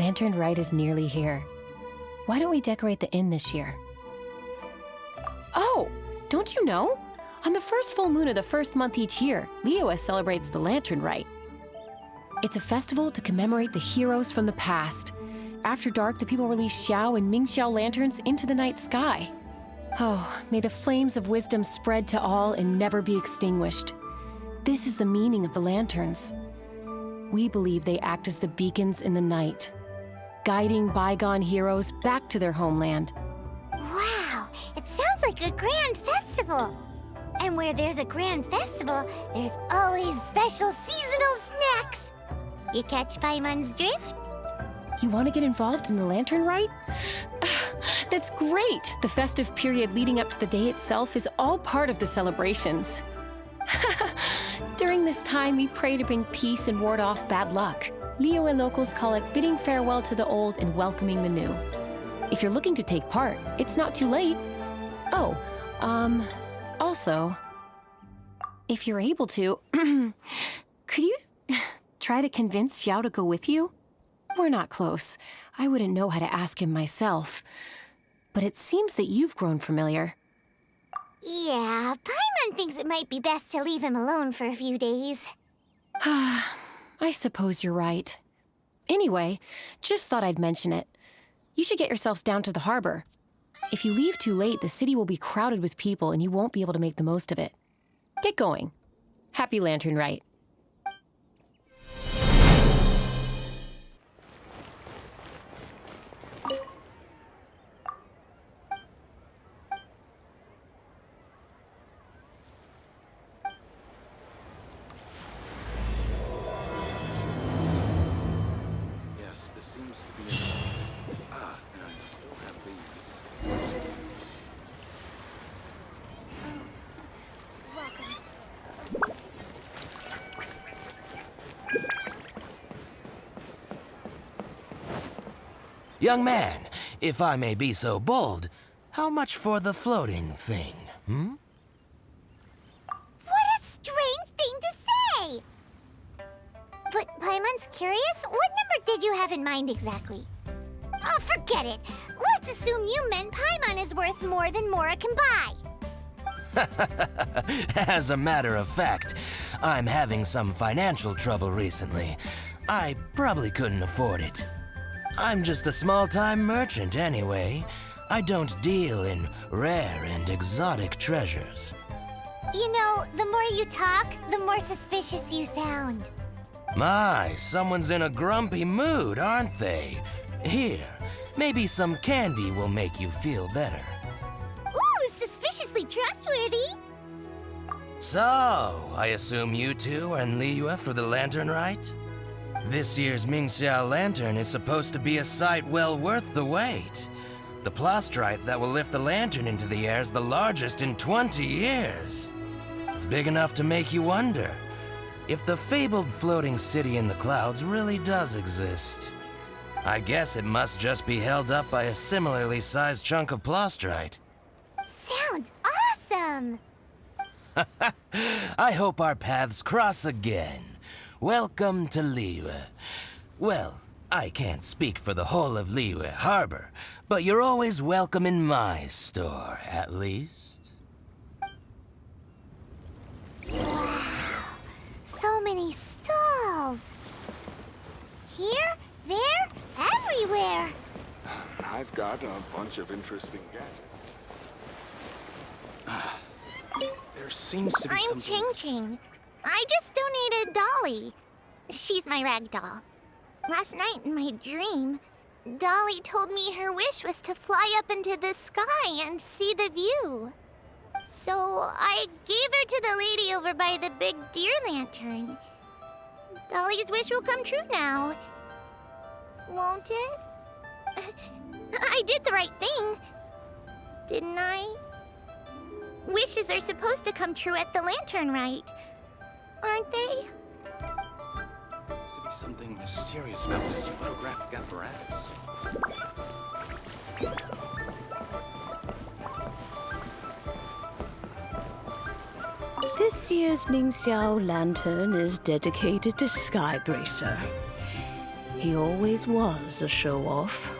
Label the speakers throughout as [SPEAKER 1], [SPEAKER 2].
[SPEAKER 1] Lantern Rite is nearly here. Why don't we decorate the inn this year? Oh, don't you know? On the first full moon of the first month each year, Liyue celebrates the Lantern Rite. It's a festival to commemorate the heroes from the past. After dark, the people release Xiao and Mingxiao Lanterns into the night sky. Oh, may the flames of wisdom spread to all and never be extinguished. This is the meaning of the lanterns. We believe they act as the beacons in the night, guiding bygone heroes back to their homeland.
[SPEAKER 2] Wow, it sounds like a grand festival. And where there's a grand festival, there's always special seasonal snacks. You catch Paimon's drift?
[SPEAKER 1] You want to get involved in the Lantern Rite? That's great! The festive period leading up to the day itself is all part of the celebrations. During this time, we pray to bring peace and ward off bad luck. Liyue locals call it bidding farewell to the old and welcoming the new. If you're looking to take part, it's not too late. Oh, also, if you're able to, could you try to convince Xiao to go with you? We're not close. I wouldn't know how to ask him myself. But it seems that you've grown familiar.
[SPEAKER 2] Yeah, Paimon thinks it might be best to leave him alone for a few days.
[SPEAKER 1] I suppose you're right. Anyway, just thought I'd mention it. You should get yourselves down to the harbor. If you leave too late, the city will be crowded with people and you won't be able to make the most of it. Get going. Happy Lantern Rite.
[SPEAKER 3] Yes, this seems to be a... and I still have these.
[SPEAKER 4] Young man, if I may be so bold, how much for the floating thing, hmm?
[SPEAKER 2] What a strange thing to say! But Paimon's curious, what number did you have in mind exactly? Oh, forget it! Let's assume you meant Paimon is worth more than Mora can buy.
[SPEAKER 4] As a matter of fact, I'm having some financial trouble recently. I probably couldn't afford it. I'm just a small-time merchant anyway. I don't deal in rare and exotic treasures.
[SPEAKER 2] You know, the more you talk, the more suspicious you sound.
[SPEAKER 4] My, someone's in a grumpy mood, aren't they? Here, maybe some candy will make you feel better.
[SPEAKER 2] Ooh, suspiciously trustworthy!
[SPEAKER 4] So, I assume you two are in Liyue for the Lantern Rite? This year's Mingxiao Lantern is supposed to be a sight well worth the wait. The Plaustrite that will lift the lantern into the air is the largest in 20 years. It's big enough to make you wonder if the fabled floating city in the clouds really does exist. I guess it must just be held up by a similarly sized chunk of Plaustrite.
[SPEAKER 2] Sounds awesome!
[SPEAKER 4] I hope our paths cross again. Welcome to Liyue. Well, I can't speak for the whole of Liyue Harbor, but you're always welcome in my store, at least.
[SPEAKER 2] Wow, so many stalls! Here, there, everywhere!
[SPEAKER 3] I've got a bunch of interesting gadgets. There seems to be
[SPEAKER 2] I'm
[SPEAKER 3] something...
[SPEAKER 2] Ching Ching. I just donated Dolly. She's my rag doll. Last night in my dream, Dolly told me her wish was to fly up into the sky and see the view. So I gave her to the lady over by the big deer lantern. Dolly's wish will come true now. Won't it? I did the right thing, didn't I? Wishes are supposed to come true at the Lantern Rite, aren't they?
[SPEAKER 3] Seems to be something mysterious about this photographic apparatus.
[SPEAKER 5] This year's Mingxiao Lantern is dedicated to Skybracer. He always was a show-off.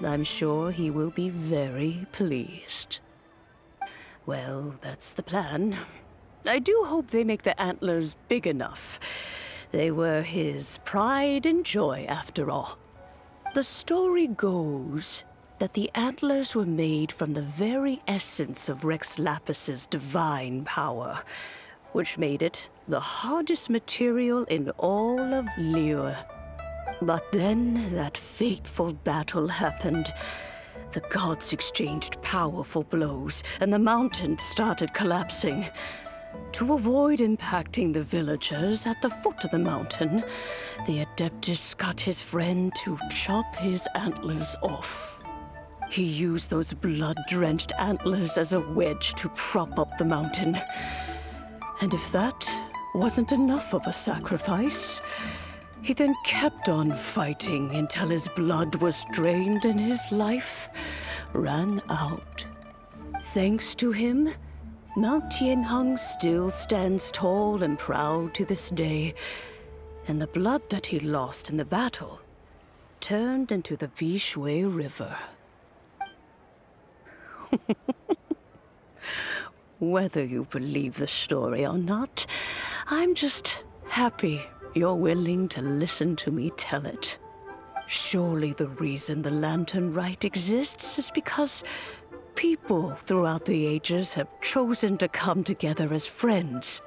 [SPEAKER 5] I'm sure he will be very pleased. Well, that's the plan. I do hope they make the antlers big enough. They were his pride and joy, after all. The story goes that the antlers were made from the very essence of Rex Lapis's divine power, which made it the hardest material in all of Liyue. But then that fateful battle happened. The gods exchanged powerful blows, and the mountain started collapsing. To avoid impacting the villagers at the foot of the mountain, the Adeptus got his friend to chop his antlers off. He used those blood-drenched antlers as a wedge to prop up the mountain. And if that wasn't enough of a sacrifice, he then kept on fighting until his blood was drained and his life ran out. Thanks to him, Mount Tianheng still stands tall and proud to this day, and the blood that he lost in the battle turned into the Bishui River. Whether you believe the story or not, I'm just happy you're willing to listen to me tell it. Surely the reason the Lantern Rite exists is because people throughout the ages have chosen to come together as friends,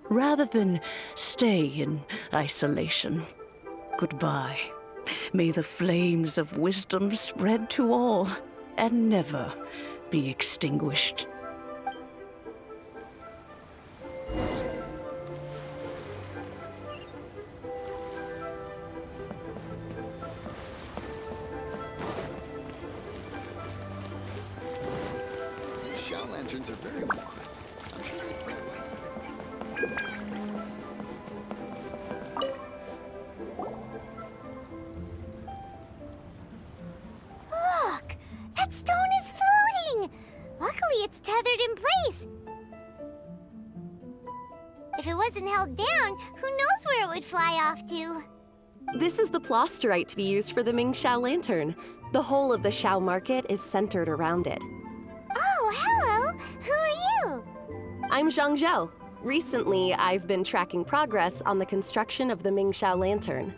[SPEAKER 5] rather than stay in isolation. Goodbye. May the flames of wisdom spread to all, and never be extinguished.
[SPEAKER 3] Xiao Lanterns are very warm. I'm sure it's not
[SPEAKER 2] Look! That stone is floating! Luckily, it's tethered in place. If it wasn't held down, who knows where it would fly off to?
[SPEAKER 6] This is the Plaustrite to be used for the Mingxiao Lantern. The whole of the Xiao market is centered around it.
[SPEAKER 2] Oh, hello! Who are you?
[SPEAKER 6] I'm Zhang. Recently, I've been tracking progress on the construction of the Mingxiao Lantern.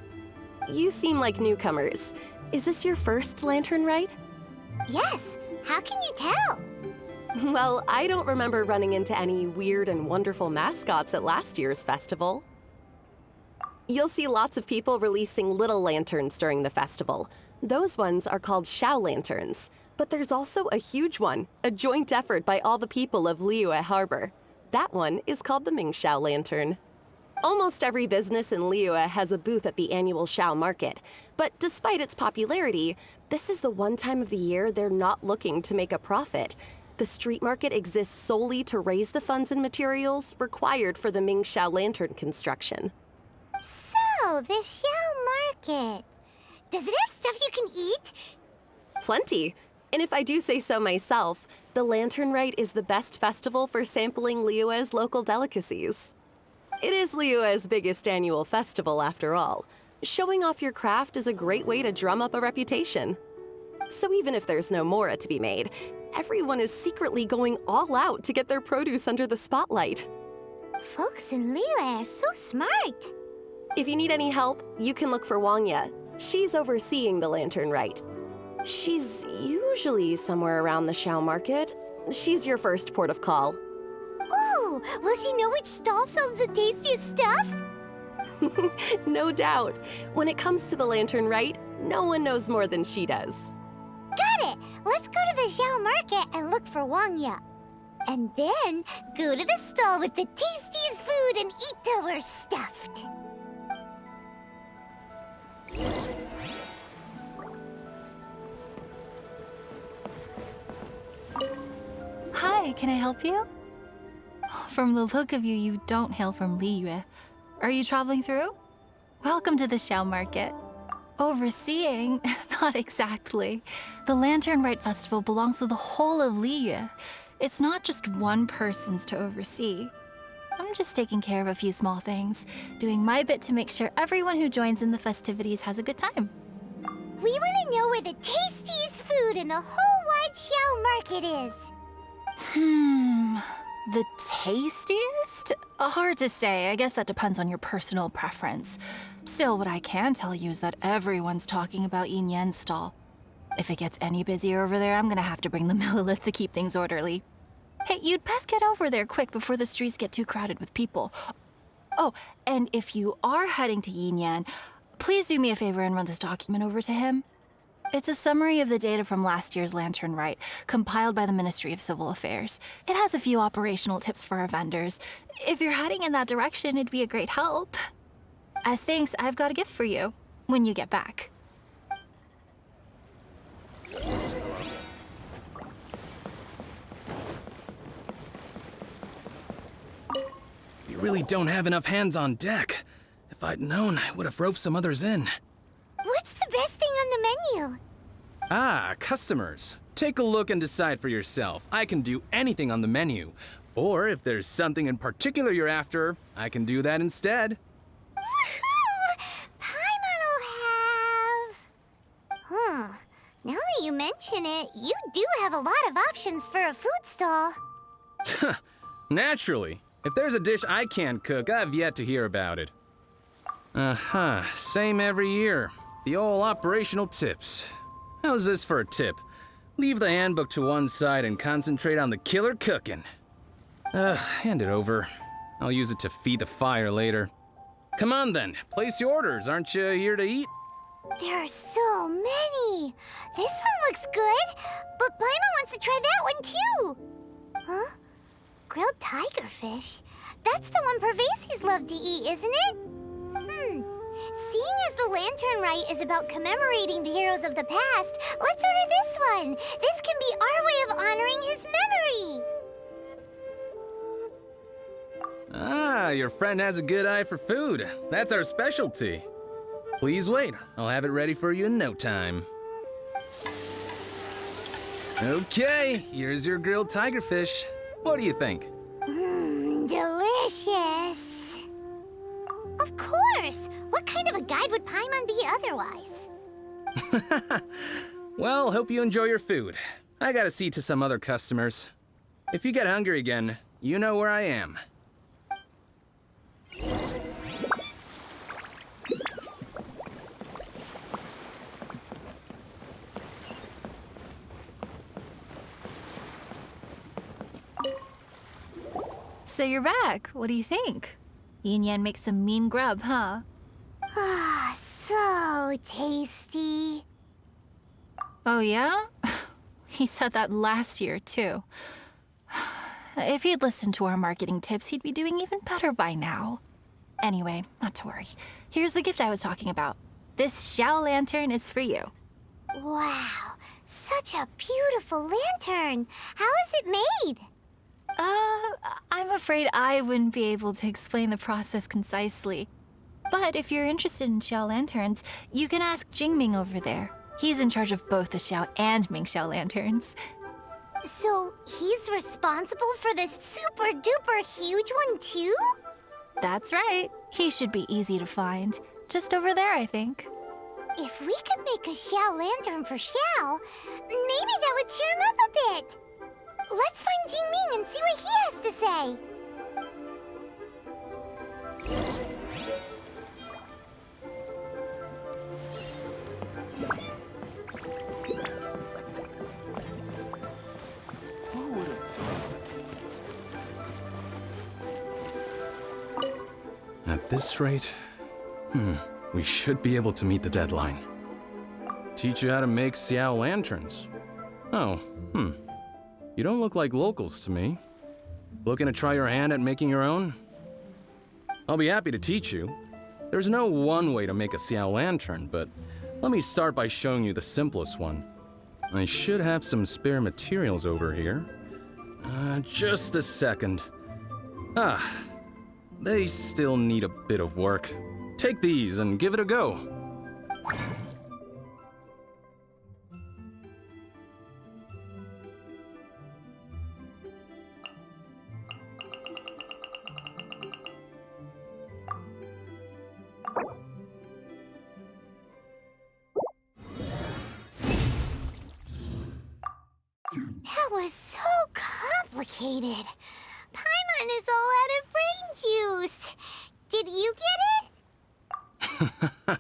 [SPEAKER 6] You seem like newcomers. Is this your first Lantern Rite?
[SPEAKER 2] Yes. How can you tell?
[SPEAKER 6] Well, I don't remember running into any weird and wonderful mascots at last year's festival. You'll see lots of people releasing little lanterns during the festival. Those ones are called Xiao Lanterns. But there's also a huge one, a joint effort by all the people of Liyue Harbor. That one is called the Mingxiao Lantern. Almost every business in Liyue has a booth at the annual Xiao market. But despite its popularity, this is the one time of the year they're not looking to make a profit. The street market exists solely to raise the funds and materials required for the Mingxiao Lantern construction.
[SPEAKER 2] So, the Xiao Market. Does it have stuff you can eat?
[SPEAKER 6] Plenty. And if I do say so myself, the Lantern Rite is the best festival for sampling Liyue's local delicacies. It is Liyue's biggest annual festival, after all. Showing off your craft is a great way to drum up a reputation. So even if there's no mora to be made, everyone is secretly going all out to get their produce under the spotlight.
[SPEAKER 2] Folks in Liyue are so smart.
[SPEAKER 6] If you need any help, you can look for Wang'ya. She's overseeing the Lantern Rite. She's usually somewhere around the Xiao market. She's your first port of call.
[SPEAKER 2] Ooh, will she know which stall sells the tastiest stuff?
[SPEAKER 6] No doubt. When it comes to the Lantern Rite, no one knows more than she does.
[SPEAKER 2] Got it! Let's go to the Xiao market and look for Wang'ya. And then go to the stall with the tastiest food and eat till we're stuffed.
[SPEAKER 7] Hi, can I help you? From the look of you, you don't hail from Liyue. Are you traveling through? Welcome to the Xiao market. Overseeing? Not exactly. The Lantern Rite Festival belongs to the whole of Liyue. It's not just one person's to oversee. I'm just taking care of a few small things, doing my bit to make sure everyone who joins in the festivities has a good time.
[SPEAKER 2] We want to know where the tastiest food in the whole wide Xiao market is.
[SPEAKER 7] The tastiest? Hard to say. I guess that depends on your personal preference. Still, what I can tell you is that everyone's talking about Yin Yan's stall. If it gets any busier over there, I'm gonna have to bring the millilith to keep things orderly. Hey, you'd best get over there quick before the streets get too crowded with people. Oh, and if you are heading to Yin Yan, please do me a favor and run this document over to him. It's a summary of the data from last year's Lantern Rite, compiled by the Ministry of Civil Affairs. It has a few operational tips for our vendors. If you're heading in that direction, it'd be a great help. As thanks, I've got a gift for you when you get back.
[SPEAKER 3] You really don't have enough hands on deck. If I'd known, I would have roped some others in.
[SPEAKER 2] What's the best thing on the menu?
[SPEAKER 3] Ah, customers. Take a look and decide for yourself. I can do anything on the menu. Or if there's something in particular you're after, I can do that instead.
[SPEAKER 2] Woohoo! Paimon will have... Huh. Now that you mention it, you do have a lot of options for a food stall.
[SPEAKER 3] Naturally. If there's a dish I can't cook, I've yet to hear about it. Same every year. The old operational tips. How's this for a tip? Leave the handbook to one side and concentrate on the killer cooking. Hand it over. I'll use it to feed the fire later. Come on then, place your orders. Aren't you here to eat?
[SPEAKER 2] There are so many. This one looks good, but Paimon wants to try that one too. Huh? Grilled tigerfish? That's the one Pervases love to eat, isn't it? Seeing as the Lantern Rite is about commemorating the heroes of the past, let's order this one. This can be our way of honoring his memory.
[SPEAKER 3] Ah, your friend has a good eye for food. That's our specialty. Please wait. I'll have it ready for you in no time. Okay, here's your grilled tigerfish. What do you think?
[SPEAKER 2] Delicious. Of course. What kind of a guide would Paimon be otherwise?
[SPEAKER 3] Well, hope you enjoy your food. I gotta see to some other customers. If you get hungry again, you know where I am.
[SPEAKER 7] So you're back. What do you think? Yin Yan makes some mean grub, huh?
[SPEAKER 2] Ah, so tasty.
[SPEAKER 7] Oh, yeah? He said that last year, too. If he'd listened to our marketing tips, he'd be doing even better by now. Anyway, not to worry. Here's the gift I was talking about. This Xiao Lantern is for you.
[SPEAKER 2] Wow, such a beautiful lantern. How is it made?
[SPEAKER 7] I'm afraid I wouldn't be able to explain the process concisely. But if you're interested in Xiao Lanterns, you can ask Jingming over there. He's in charge of both the Xiao and Mingxiao Lanterns.
[SPEAKER 2] So he's responsible for this super duper huge one too?
[SPEAKER 7] That's right. He should be easy to find. Just over there, I think.
[SPEAKER 2] If we could make a Xiao Lantern for Xiao, maybe that would cheer him up a bit. Let's find Jingming and see what he has to say.
[SPEAKER 3] Who would have thought? At this rate, we should be able to meet the deadline. Teach you how to make Xiao Lanterns. Oh, You don't look like locals to me. Looking to try your hand at making your own? I'll be happy to teach you. There's no one way to make a Xiao Lantern, but let me start by showing you the simplest one. I should have some spare materials over here. Just a second. They still need a bit of work. Take these and give it a go.
[SPEAKER 2] That was so complicated. Paimon is all out of brain juice. Did you get it?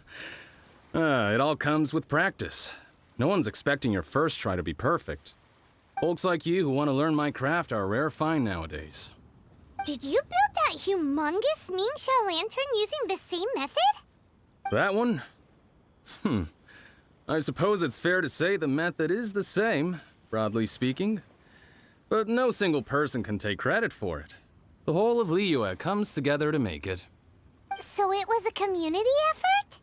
[SPEAKER 3] It all comes with practice. No one's expecting your first try to be perfect. Folks like you who want to learn my craft are a rare find nowadays.
[SPEAKER 2] Did you build that humongous Mingxiao Lantern using the same method?
[SPEAKER 3] That one? I suppose it's fair to say the method is the same, broadly speaking. But no single person can take credit for it. The whole of Liyue comes together to make it.
[SPEAKER 2] So it was a community effort?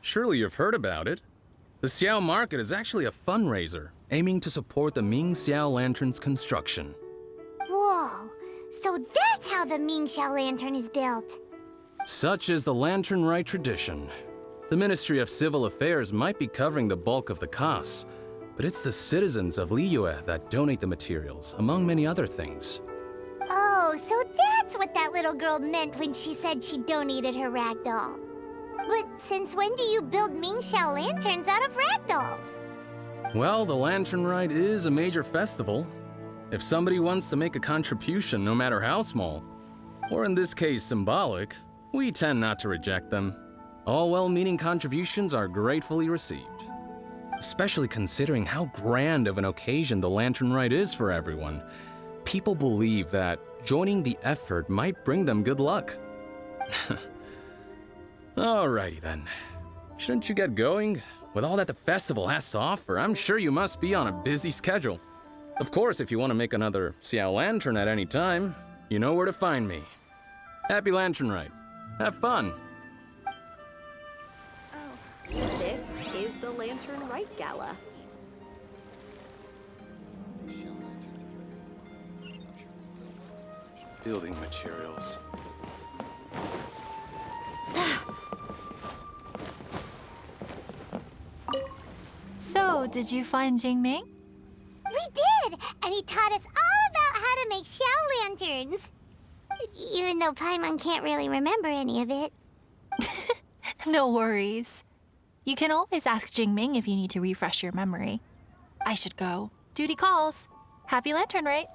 [SPEAKER 3] Surely you've heard about it. The Xiao Market is actually a fundraiser, aiming to support the Mingxiao Lantern's construction.
[SPEAKER 2] Whoa, so that's how the Mingxiao Lantern is built.
[SPEAKER 3] Such is the Lantern Rite tradition. The Ministry of Civil Affairs might be covering the bulk of the costs, but it's the citizens of Liyue that donate the materials, among many other things.
[SPEAKER 2] Oh, so that's what that little girl meant when she said she donated her ragdoll. But since when do you build Mingxiao Lanterns out of ragdolls?
[SPEAKER 3] Well, the Lantern Rite is a major festival. If somebody wants to make a contribution, no matter how small, or in this case symbolic, we tend not to reject them. All well-meaning contributions are gratefully received. Especially considering how grand of an occasion the Lantern Rite is for everyone. People believe that joining the effort might bring them good luck. Alrighty then. Shouldn't you get going? With all that the festival has to offer, I'm sure you must be on a busy schedule. Of course, if you want to make another Xiao Lantern at any time, you know where to find me. Happy Lantern Rite. Have fun.
[SPEAKER 6] This is the Lantern Rite Gala.
[SPEAKER 3] Building materials.
[SPEAKER 7] So, did you find Jingming?
[SPEAKER 2] We did! And he taught us all about how to make Xiao Lanterns. Even though Paimon can't really remember any of it.
[SPEAKER 7] No worries. You can always ask Jingming if you need to refresh your memory. I should go. Duty calls. Happy Lantern Rite.